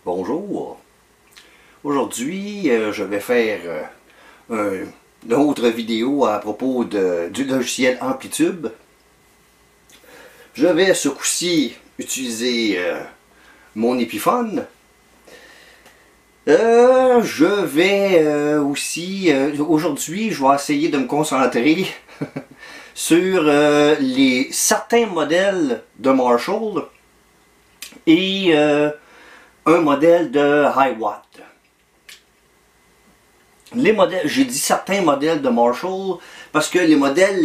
Bonjour. Aujourd'hui, je vais faire une autre vidéo à propos du logiciel Amplitube. Je vais ce coup-ci utiliser mon Epiphone. Je vais aussi, aujourd'hui, je vais essayer de me concentrer sur certains modèles de Marshall et un modèle de Hiwatt. Les modèles, j'ai dit certains modèles de Marshall parce que les modèles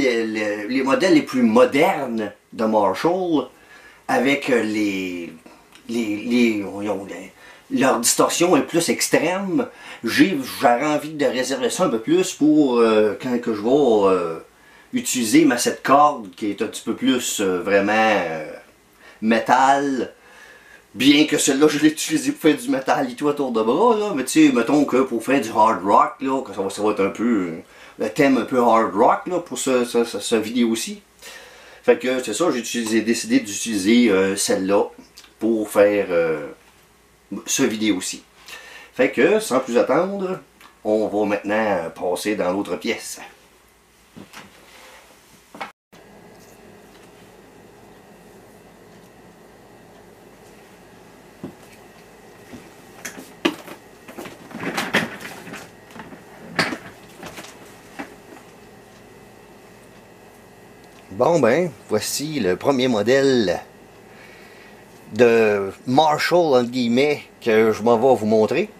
les plus modernes de Marshall, avec leur distorsion est plus extrême, j'aurais envie de réserver ça un peu plus pour quand que je vais utiliser ma 7 cordes qui est un petit peu plus vraiment métal. Bien que celle-là, je l'ai utilisé pour faire du métalito autour de bras, là, mais tu sais, mettons que pour faire du hard rock, là, que ça va être un peu le thème un peu hard rock là, pour ce vidéo-ci. Fait que c'est ça, j'ai décidé d'utiliser celle-là pour faire ce vidéo-ci. Fait que, sans plus attendre, on va maintenant passer dans l'autre pièce. Bon ben, voici le premier modèle de Marshall, entre guillemets, que je m'en vais vous montrer.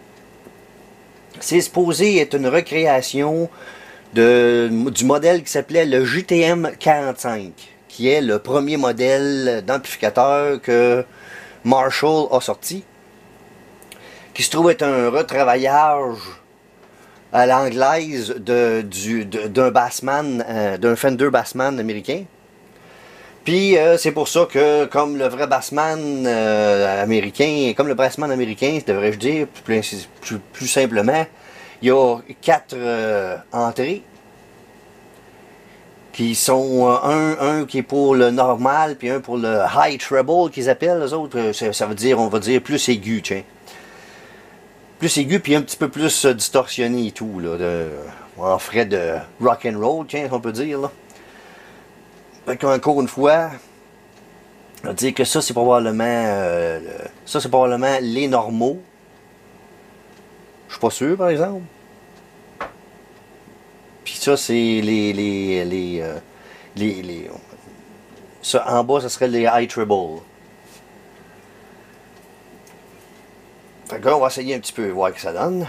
C'est supposé être une recréation du modèle qui s'appelait le JTM 45, qui est le premier modèle d'amplificateur que Marshall a sorti, qui se trouve être un retravaillage à l'anglaise d'un Bassman, d'un Fender Bassman américain. Puis c'est pour ça que, comme le vrai Bassman américain, comme le Bassman américain, devrais-je dire, plus simplement, il y a 4 entrées qui sont un qui est pour le normal, puis un pour le high treble qu'ils appellent les autres. Ça veut dire, on va dire, plus aigu, tiens. Plus aigu, puis un petit peu plus distorsionné et tout, là, en frais de rock and roll, tiens, on peut dire, là. Fait qu'encore une fois, on va dire que ça, c'est probablement, les normaux. Je suis pas sûr, par exemple. Puis ça, c'est ça, en bas, ça serait les high treble. Fait que là, on va essayer un petit peu, voir ce que ça donne.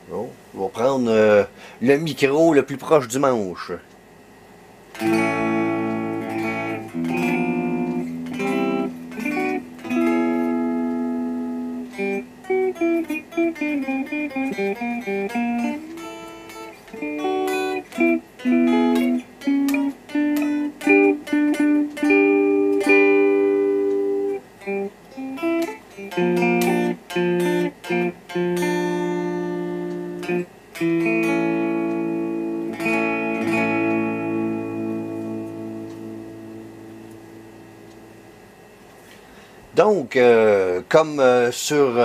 Bon, on va prendre le micro le plus proche du manche. Donc, comme sur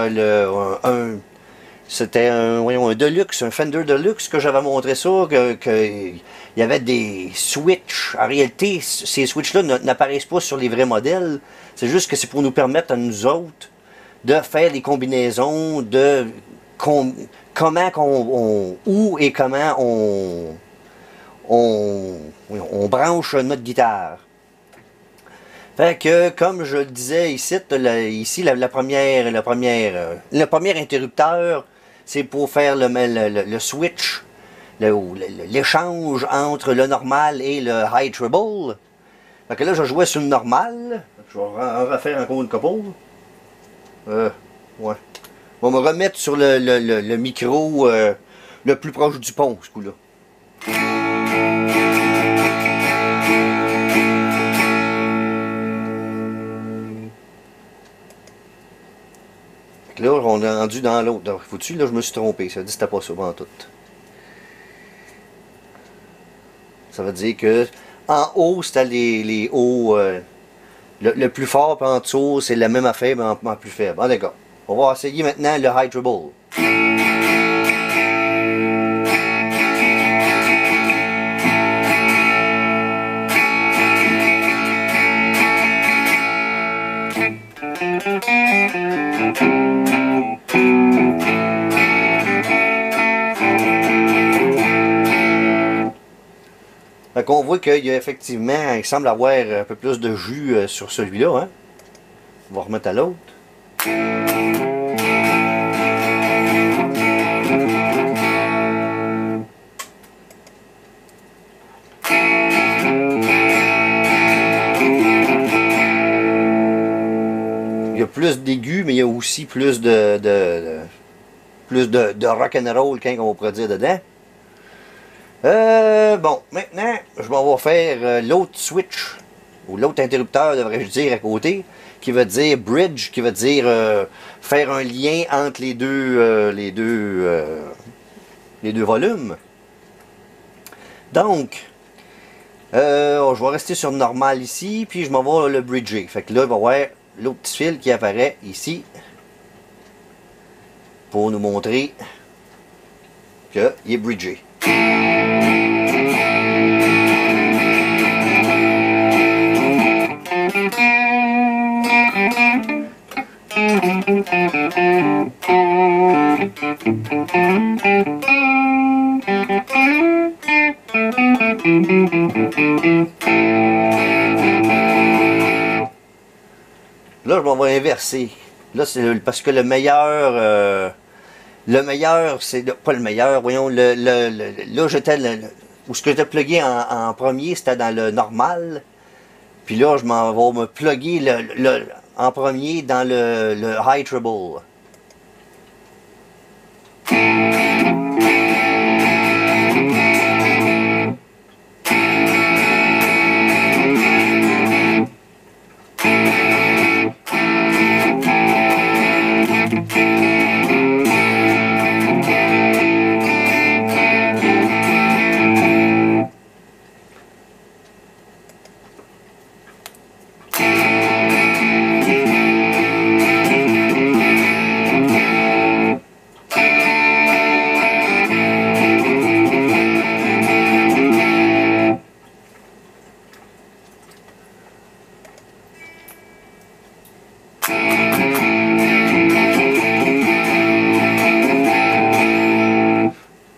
c'était un Deluxe, un Fender Deluxe que j'avais montré ça, il y avait des switches. En réalité, ces switches-là n'apparaissent pas sur les vrais modèles. C'est juste que c'est pour nous permettre à nous autres de faire des combinaisons de où et comment on branche notre guitare. Fait que, comme je le disais ici, le premier interrupteur, c'est pour faire le switch, l'échange entre le normal et le high treble. Fait que là, je jouais sur le normal. Je vais en refaire encore une couple. Ouais. On va me remettre sur le micro le plus proche du pont, ce coup-là. Là, on est rendu dans l'autre. Faut-tu, là, je me suis trompé. Ça dit que c'était pas ça, en tout. Ça veut dire que en haut, c'était les hauts. Le plus fort, puis en dessous, c'est la même affaire, mais en plus faible. Ah, d'accord. On va essayer maintenant le high treble. Fait qu'on voit qu'il y a effectivement, il semble avoir un peu plus de jus sur celui-là. Hein? On va remettre à l'autre. Il y a plus d'aigus, mais il y a aussi plus de rock'n'roll, quand on pourrait dire, dedans. Bon, maintenant, je m'en vais faire l'autre switch, ou l'autre interrupteur, devrais-je dire, à côté, qui veut dire bridge, qui veut dire faire un lien entre les deux volumes. Donc, je vais rester sur normal ici, puis je m'en vais le bridger. Fait que là, il va y avoir l'autre petit fil qui apparaît ici, pour nous montrer qu'il est bridgé. Là, je m'en vais inverser. Là, c'est parce que le meilleur, c'est pas le meilleur, voyons, là, j'étais, où ce que j'étais plugué en premier, c'était dans le normal. Puis là, je m'en vais me plugger en premier dans le high treble.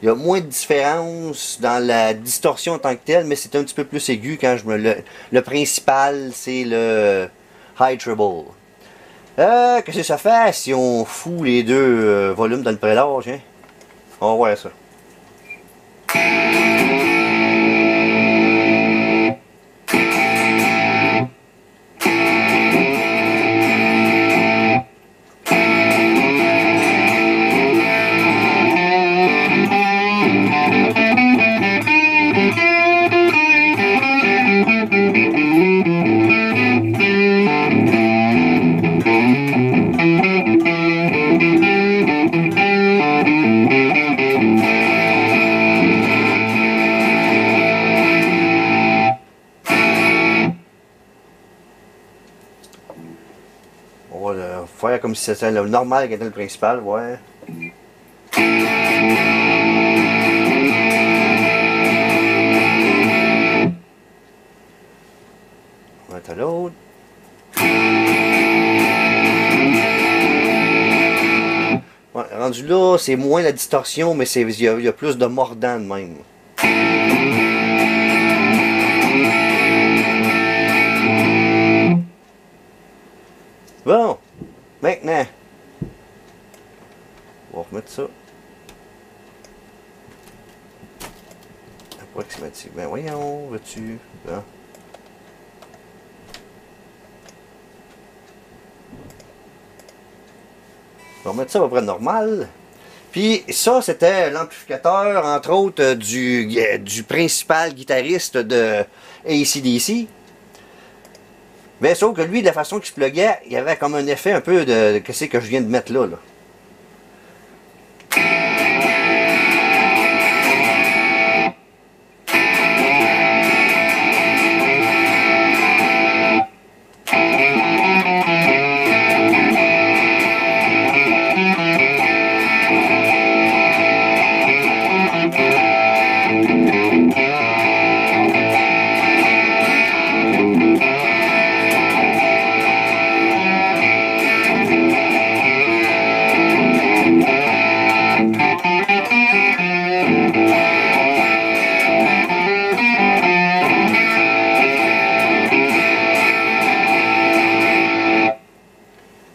Il y a moins de différence dans la distorsion en tant que telle, mais c'est un petit peu plus aigu quand le principal, c'est le high treble. Qu'est-ce que ça fait si on fout les deux volumes dans le prélage, hein? On va voir ça. On va le faire comme si c'était le normal qui était le principal, ouais. On va mettre à l'autre. Ouais, rendu là, c'est moins la distorsion, mais il y a plus de mordant de même. Bon, maintenant, on va remettre ça. Approximatif. Ben voyons, veux-tu? Là. On va mettre ça à peu près normal. Puis ça, c'était l'amplificateur, entre autres, du principal guitariste de AC/DC. Mais sauf que lui, de la façon qu'il se pluguait, il y avait comme un effet un peu de qu'est-ce que je viens de mettre là.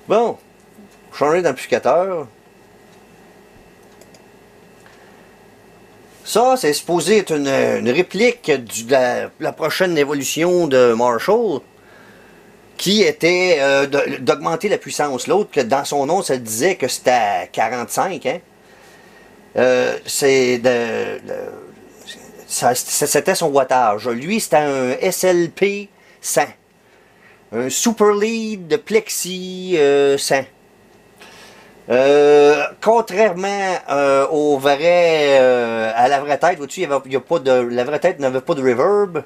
Bon, changer d'amplificateur. Ça, c'est supposé être une réplique de la prochaine évolution de Marshall, qui était d'augmenter la puissance. L'autre, que dans son nom, ça disait que c'était à 45. Hein? C'était son wattage. Lui, c'était un SLP 100. Un Super Lead de Plexi 100. Contrairement au vrai, à la vraie tête, vois-tu, la vraie tête n'avait pas de reverb,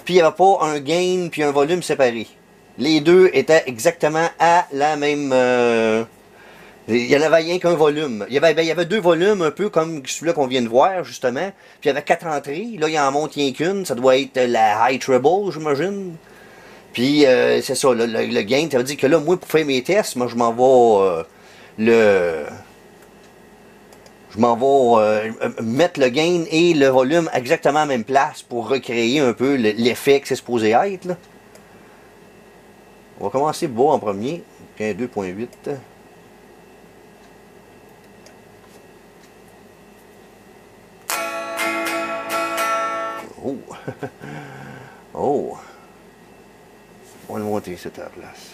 puis il n'y avait pas un gain puis un volume séparé. Les deux étaient exactement à la même... il n'y en avait rien qu'un volume. Il y avait deux volumes, un peu comme celui-là qu'on vient de voir, justement. Puis il y avait 4 entrées. Là, il en monte rien qu'une. Ça doit être la High Treble, j'imagine. Puis c'est ça, le gain, ça veut dire que là, moi, pour faire mes tests, moi, je m'en vais mettre le gain et le volume exactement à la même place pour recréer un peu l'effet que c'est supposé être, là. On va commencer bas en premier. 2.8. Oh! Oh! On va le monter cette place.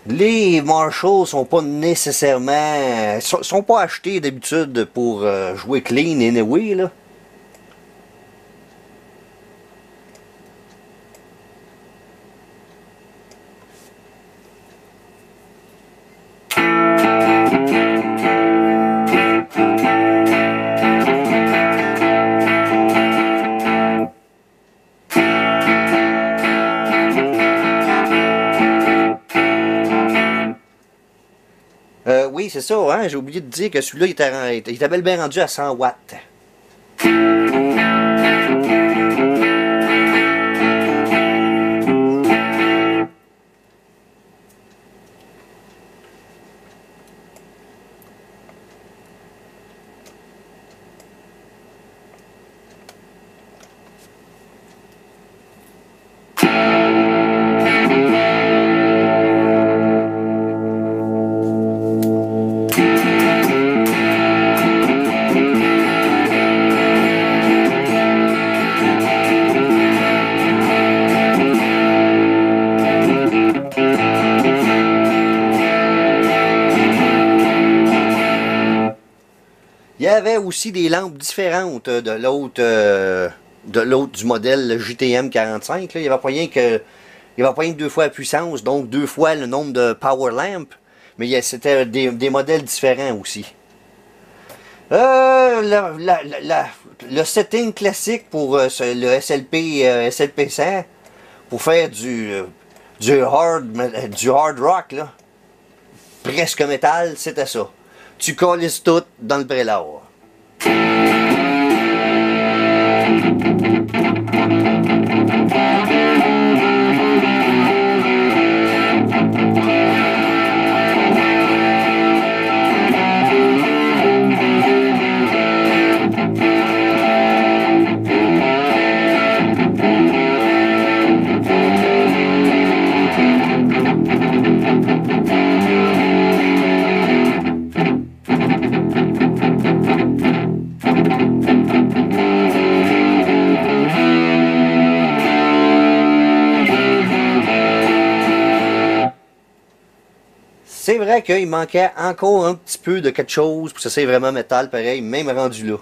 Les Marshall sont pas nécessairement... sont pas achetés d'habitude pour jouer clean anyway, là. Oui, c'est ça, hein? J'ai oublié de dire que celui-là, il était bel bien rendu à 100 watts. Il y avait aussi des lampes différentes de l'autre du modèle JTM 45. Là. Il n'y avait pas rien que 2 fois la puissance, donc 2 fois le nombre de power lamp, mais c'était des modèles différents aussi. Le setting classique pour le SLP 100 pour faire du hard rock, là, presque métal, c'était ça. tu calisses tout dans le prélat. C'est vrai qu'il manquait encore un petit peu de quelque chose pour que ça soit vraiment métal, pareil, même rendu là.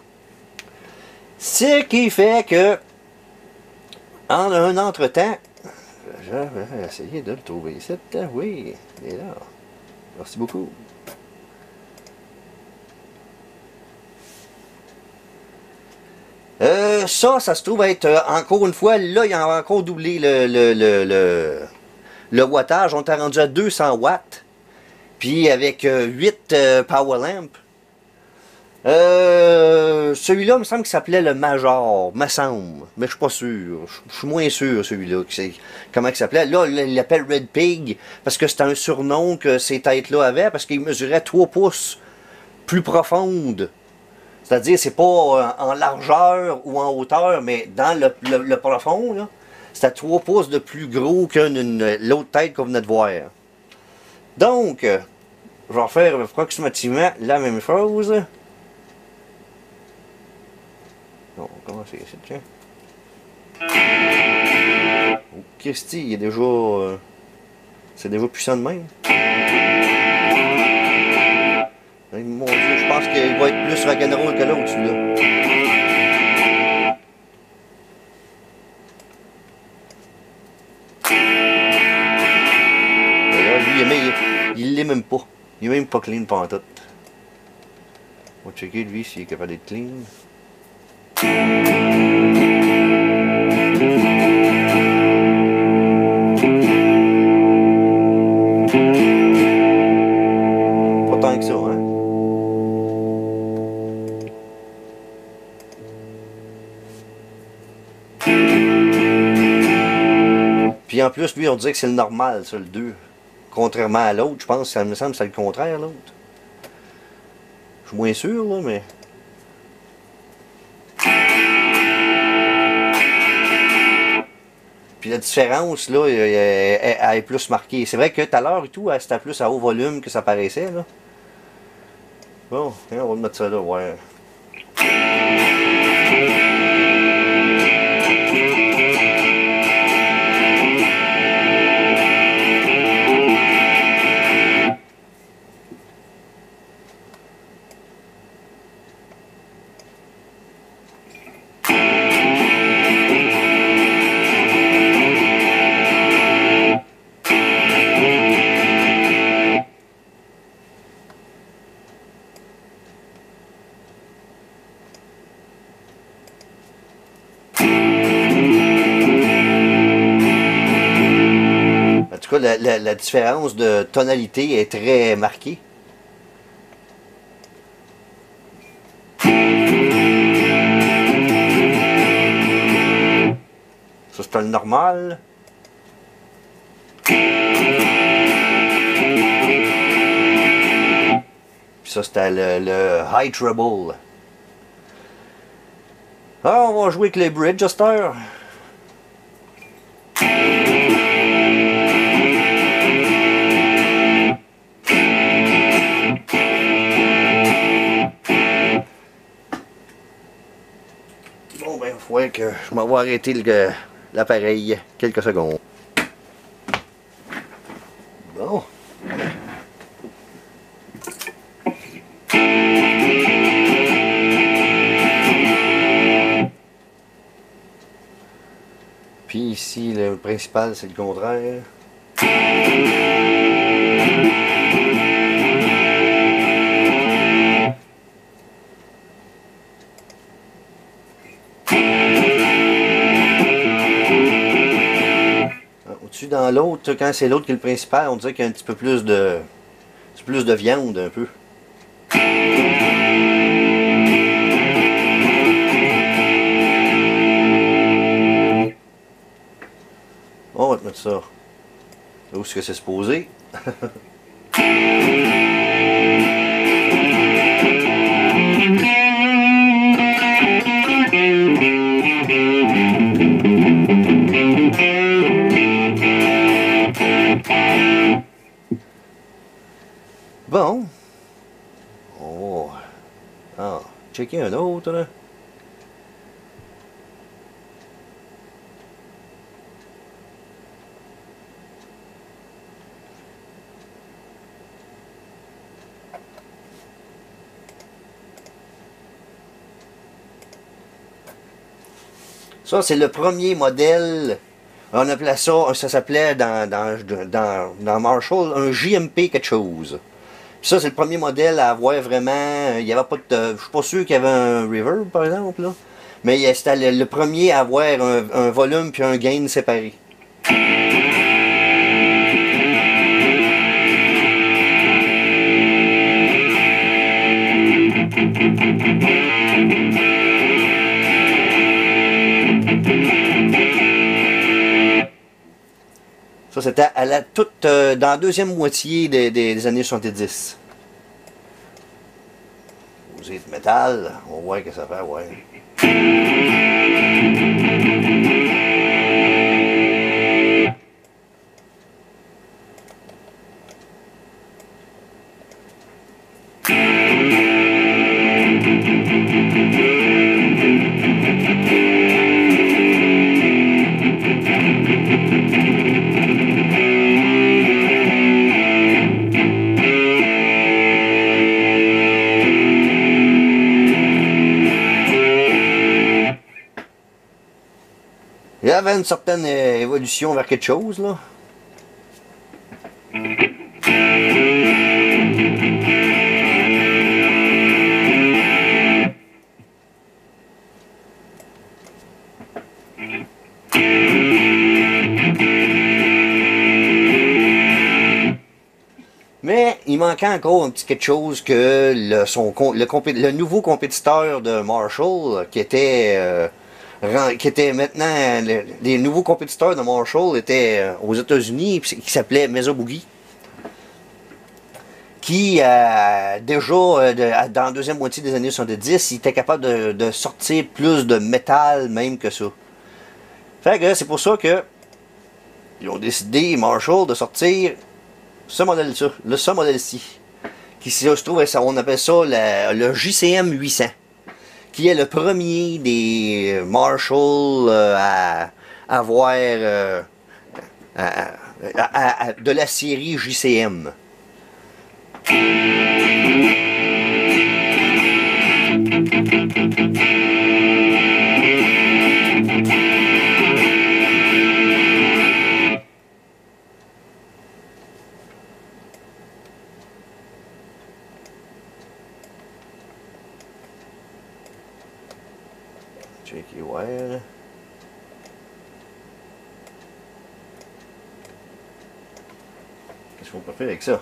Ce qui fait que, en un entre-temps, je vais essayer de le trouver ici. Oui, il est là. Merci beaucoup. Ça se trouve être, encore une fois, là, il a encore doublé le wattage. On est rendu à 200 watts. Puis avec 8 power lamps. Celui-là, il me semble qu'il s'appelait le Major, me semble. Mais je suis pas sûr. Je suis moins sûr, celui-là. Comment il s'appelait. Là, il l'appelle Red Pig, parce que c'était un surnom que ces têtes-là avaient, parce qu'il mesurait 3 pouces plus profonde. C'est-à-dire, c'est pas en largeur ou en hauteur, mais dans le profond, c'était 3 pouces de plus gros que l'autre tête qu'on venait de voir. Donc, je vais faire approximativement la même chose. On va commencer ici, tiens. Oh, Christy, il est déjà... c'est déjà puissant de même. Mon Dieu, je pense qu'il va être plus rock'n'roll que l'autre, celui-là. Il l'est même pas. Il est même pas clean pantoute. On va checker lui s'il est capable d'être clean. Pas tant que ça, hein. Puis en plus, lui, on disait que c'est le normal, ça, le 2. Contrairement à l'autre, je pense, ça me semble que c'est le contraire, l'autre. Je suis moins sûr, là, mais... Puis la différence, là, elle est plus marquée. C'est vrai que tout à l'heure et tout, c'était plus à haut volume que ça paraissait, là. Bon, on va mettre ça là, ouais. La différence de tonalité est très marquée. Ça, c'est le normal. Puis ça, c'était le high treble. Ah, on va jouer avec les bridges à cette heure. Bon, ben, il faut que je m'en vais arrêter l'appareil quelques secondes. Bon. Puis ici, le principal, c'est le contraire. Au-dessus, dans l'autre, quand c'est l'autre qui est le principal, on dirait qu'il y a un petit peu plus de viande, un peu. mettre ça. Où est-ce que c'est supposé? Bon. Oh. Ah, checker un autre, là. Ça, c'est le premier modèle. On appelait ça, ça s'appelait dans Marshall un JMP quelque chose. Puis ça, c'est le premier modèle à avoir vraiment. Il y avait pas de. Je suis pas sûr qu'il y avait un reverb, par exemple, là. Mais c'était le premier à avoir un volume puis un gain séparé. Ça, c'était à la toute dans la deuxième moitié des années 70. Posé de métal, on voit que ça fait, ouais. Il y avait une certaine évolution vers quelque chose, là. Mais il manquait encore un petit quelque chose que le nouveau compétiteur de Marshall, qui était maintenant, les nouveaux compétiteurs de Marshall étaient aux États-Unis, qui s'appelait Mesa Boogie, qui déjà dans la deuxième moitié des années 70, il était capable de sortir plus de métal même que ça. Fait que c'est pour ça que ils ont décidé, Marshall, de sortir ce modèle-ci, qui se trouve, on appelle ça le JCM 800, qui est le premier des Marshall à avoir de la série JCM. Checker wire. Qu'est-ce qu'on peut faire avec ça?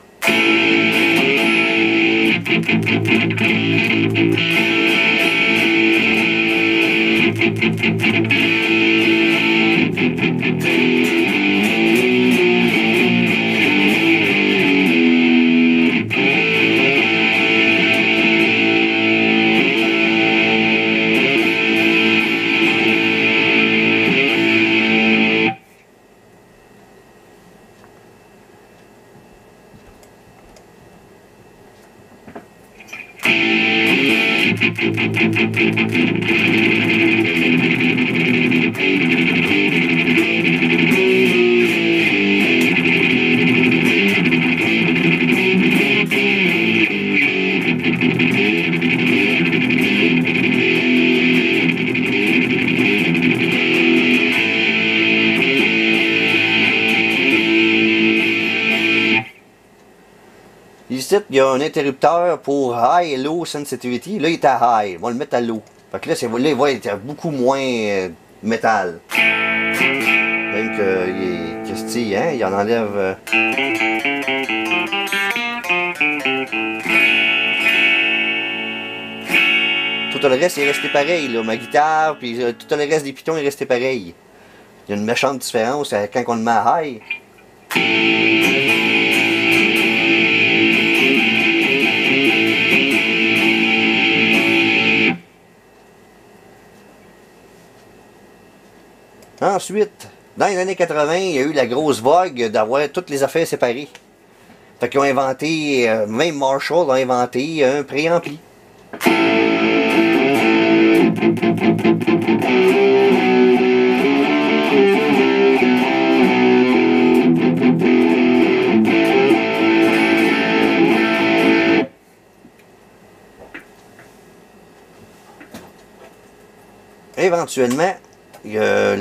Ici, il y a un interrupteur pour high et low sensitivity. Là, il est à high. On va le mettre à low. Fait que là, il va être beaucoup moins métal. Même qu'il est hein, il en enlève. Tout le reste est resté pareil. Là. Ma guitare, puis tout le reste des pitons est resté pareil. Il y a une méchante différence quand on le met à high. Ensuite, dans les années 80, il y a eu la grosse vogue d'avoir toutes les affaires séparées. Fait qu'ils ont inventé, même Marshall a inventé un préampli. Éventuellement, il y a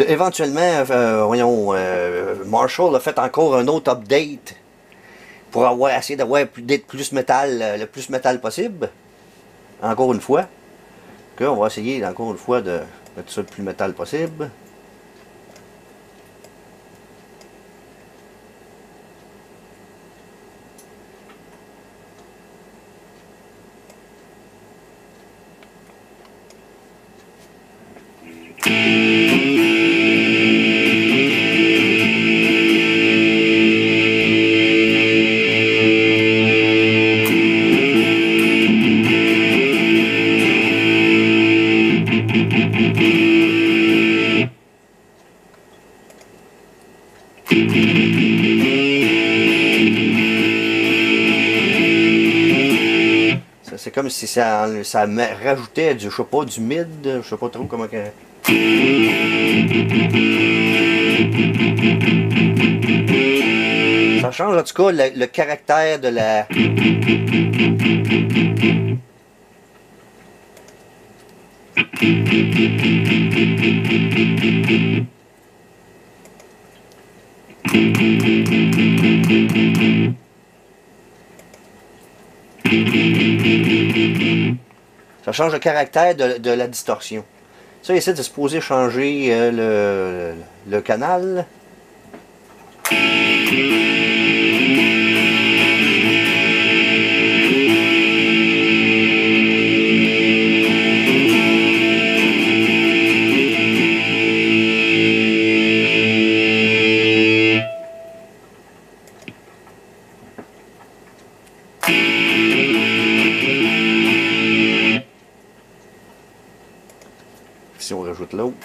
éventuellement, Marshall a fait encore un autre update pour essayer d'être plus métal, le plus métal possible. Encore une fois. On va essayer encore une fois de mettre ça le plus métal possible. C'est comme si ça rajoutait du, je sais pas, du mid, je sais pas trop comment que... Ça change en tout cas le caractère de la... Ça change le caractère de la distorsion. Ça ici, c'est supposé changer le canal. Si on rajoute l'autre.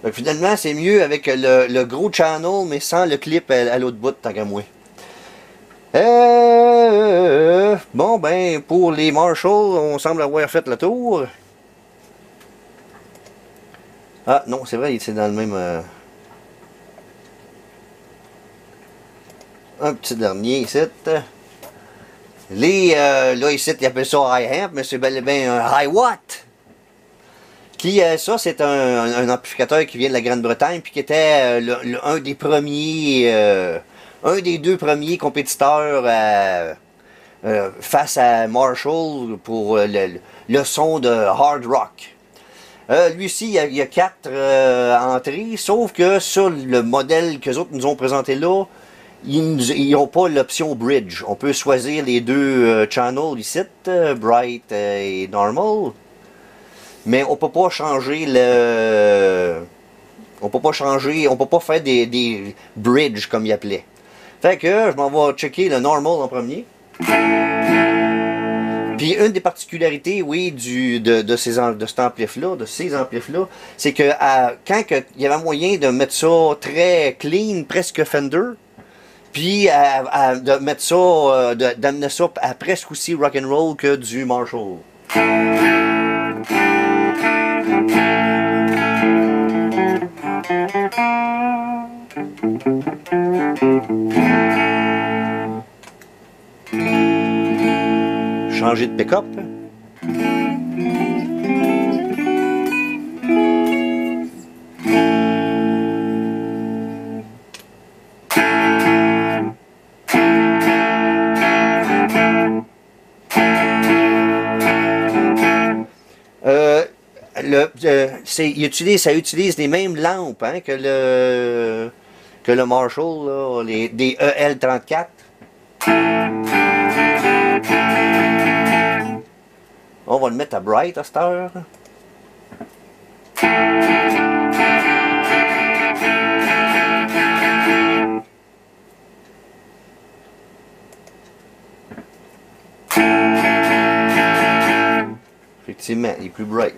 Donc, finalement, c'est mieux avec le gros channel, mais sans le clip à l'autre bout, tant qu'à moi. Bon, ben, pour les Marshall, on semble avoir fait le tour. Ah, non, c'est vrai, c'est dans le même... Un petit dernier ici. Là, ici, ils appellent ça high amp, mais c'est bel et bien un high watt. Ça, c'est un amplificateur qui vient de la Grande-Bretagne, puis qui était un des premiers... un des deux premiers compétiteurs face à Marshall pour le son de hard rock. Lui aussi, il y a 4 entrées, sauf que sur le modèle que les autres nous ont présenté là, ils n'ont pas l'option bridge. On peut choisir les deux channels ici, bright et normal, mais on peut pas changer on peut pas faire des bridge comme il appelait. Fait que je m'en vais checker le normal en premier. Puis une des particularités, oui, de ces amplifs-là, c'est que quand il y avait moyen de mettre ça très clean, presque Fender, puis de mettre ça, d'amener ça à presque aussi rock'n'roll que du Marshall. Changer de pick-up. Ça utilise les mêmes lampes hein, que le Marshall, là, des EL34. On va le mettre à bright à cette heure. Effectivement, il est plus bright.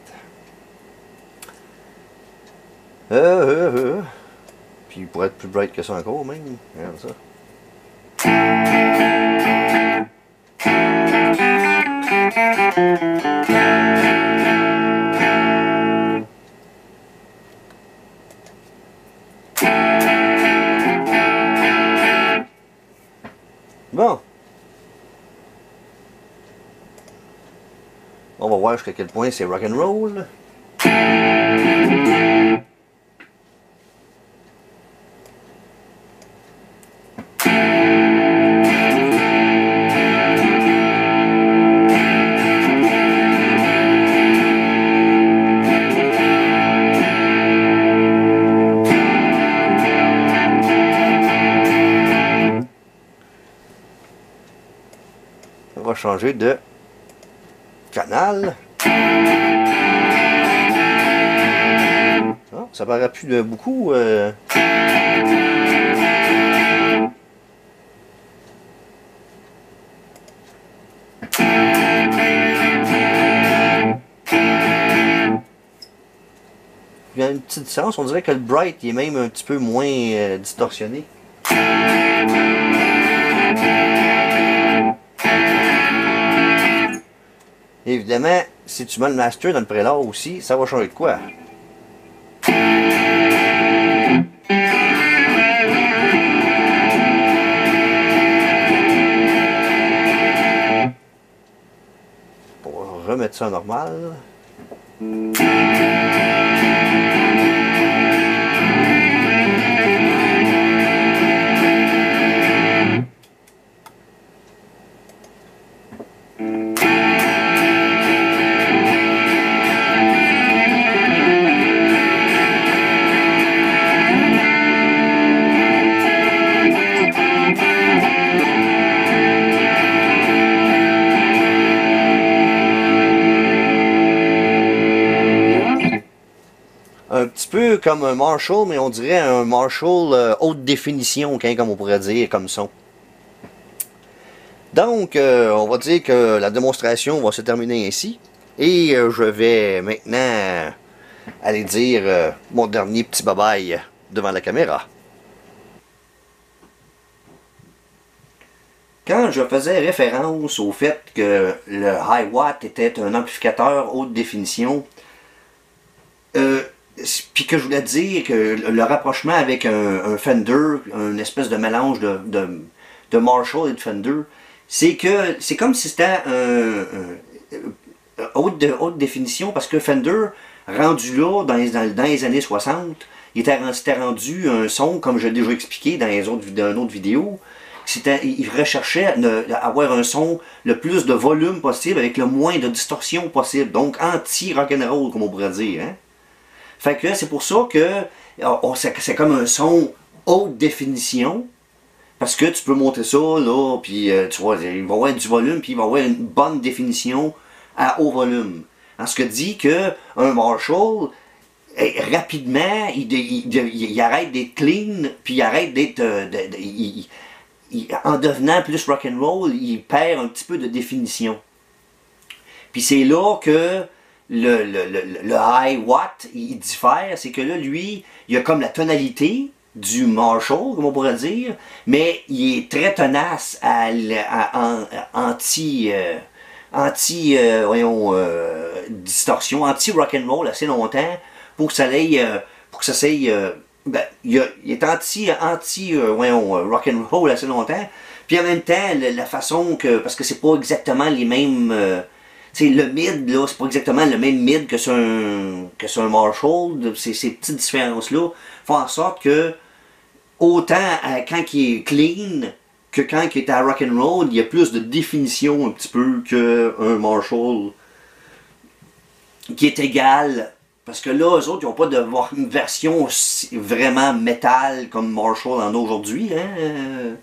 Puis il pourrait être plus bright que ça encore même. Regarde ça. Bon. On va voir jusqu'à quel point c'est rock'n'roll. On va changer de canal. Oh, ça paraît plus de beaucoup. Il y a une petite différence, on dirait que le bright il est même un petit peu moins distorsionné. Évidemment, si tu mets le master dans le prélat aussi, ça va changer de quoi? Pour remettre ça normal. Un petit peu comme un Marshall, mais on dirait un Marshall haute définition, comme on pourrait dire, comme son. Donc, on va dire que la démonstration va se terminer ainsi. Et je vais maintenant aller dire mon dernier petit bye-bye devant la caméra. Quand je faisais référence au fait que le High Watt était un amplificateur haute définition, puis que je voulais dire que le rapprochement avec un Fender, une espèce de mélange de Marshall et de Fender, c'est comme si c'était haute définition, parce que Fender, rendu là, dans les années 60, s'était rendu un son, comme je l'ai déjà expliqué dans une autre vidéo, il recherchait avoir un son le plus de volume possible avec le moins de distorsion possible, donc anti-rock'n'roll, comme on pourrait dire. Hein? Fait que c'est pour ça que c'est comme un son haute définition, parce que tu peux monter ça, là, puis tu vois, il va y avoir du volume, puis il va y avoir une bonne définition à haut volume. En ce que dit que un Marshall, rapidement, il arrête d'être clean, puis il arrête d'être... en devenant plus rock'n'roll, il perd un petit peu de définition. Puis c'est là que le high watt, il diffère, c'est que là, lui, il a comme la tonalité du Marshall, comme on pourrait dire, mais il est très tenace distorsion, anti-rock'n'roll assez longtemps, pour que ça aille, ben, il est rock'n'roll assez longtemps, puis en même temps, la façon que, parce que c'est pas exactement les mêmes, le mid, là, c'est pas exactement le même mid que sur un Marshall, ces petites différences-là font en sorte que, autant quand il est clean, que quand il est à rock'n'roll, il y a plus de définition un petit peu qu'un Marshall qui est égal Parce que là, eux autres, ils n'ont pas de une version vraiment métal comme Marshall en a aujourd'hui. Hein?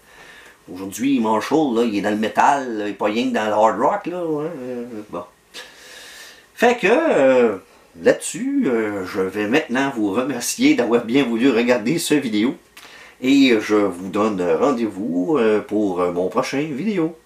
Aujourd'hui, Marshall, là, il est dans le métal, il n'est pas rien que dans le hard rock. Là, hein? Bon. Fait que, là-dessus, je vais maintenant vous remercier d'avoir bien voulu regarder cette vidéo. Et je vous donne rendez-vous pour mon prochain vidéo.